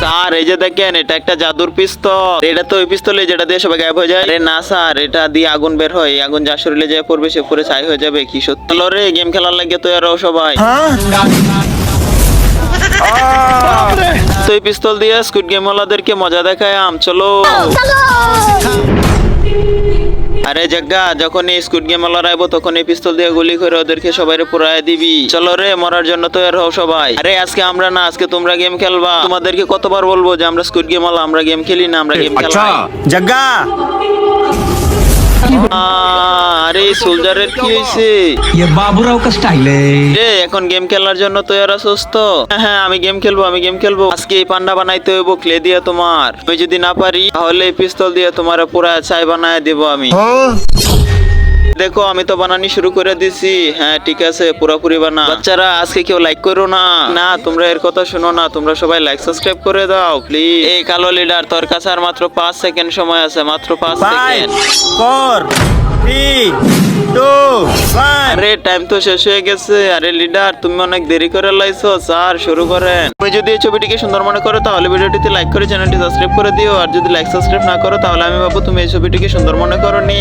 Sir এই যে দেখেন এটা একটা জাদুর পিস্তল। এটা তো ওই পিস্তল যেটা দিয়ে সবাই গায়েব হয়ে যায়। আরে না স্যার, এটা দিয়ে আগুন বের হয়। এই আগুন যার শরীরে যায় পড়বে সে পুরো ছাই হয়ে যাবে। কি সত্যি? চলো রে গেম খেলার লাগে তৈরি হও সবাই। তো এই পিস্তল দিয়ে স্কুইড গেম ওয়ালাদেরকে মজা দেখায় চলো। আরে জাগা, যখন এই স্কুইড গেম ওয়ালারা আইবো তখন এই পিস্তল দিয়ে গুলি করে ওদেরকে সবাই পুরাই দিবি। চলো রে মরার জন্য তৈরি হও সবাই। আরে আজকে আমরা না, আজকে তোমরা গেম খেলবা। তোমাদেরকে কতবার বলবো যে আমরা স্কুইড গেম ওয়ালা, আমরা গেম খেলি না, আমরা গেম খেলাই। जग्गा আরে সোলজারের কি হয়েছে? ये बाबूराव का स्टाइल है। রে এখন গেম খেলার জন্য তৈরি আছোস তো? হ্যাঁ আমি গেম খেলবো, আমি গেম খেলবো। আজকে এই পান্ডা বানাইতে হইব ক্লে দিয়ে তোমার। আমি যদি না পারি তাহলে এই পিস্তল দিয়ে তোমার পুরা ছাই বানায় দেব আমি। দেখো আমি তো বানানি শুরু করে দিছি। হ্যাঁ ঠিক আছে, পুরোপুরি বানা। বাচ্চারা আজকে কেউ লাইক করো না। না তোমরা এর কথা শুনো না, তোমরা সবাই লাইক সাবস্ক্রাইব করে দাও প্লিজ। এই কালো লিডার, তোর কাছে আর মাত্র 5 সেকেন্ড সময় আছে, মাত্র 5 সেকেন্ড। 4 3 2 1 আরে টাইম তো শেষ হয়ে গেছে। আরে লিডার তুমি অনেক দেরি করে লাইছো। স্যার শুরু করেন। তুমি যদি এই ছবিটিকে সুন্দর মনে করো তাহলে ভিডিওটিতে লাইক করে চ্যানেলটি সাবস্ক্রাইব করে দিও। আর যদি লাইক সাবস্ক্রাইব না করো তাহলে আমি ভাববো তুমি এই ছবিটিকে সুন্দর মনে করনি।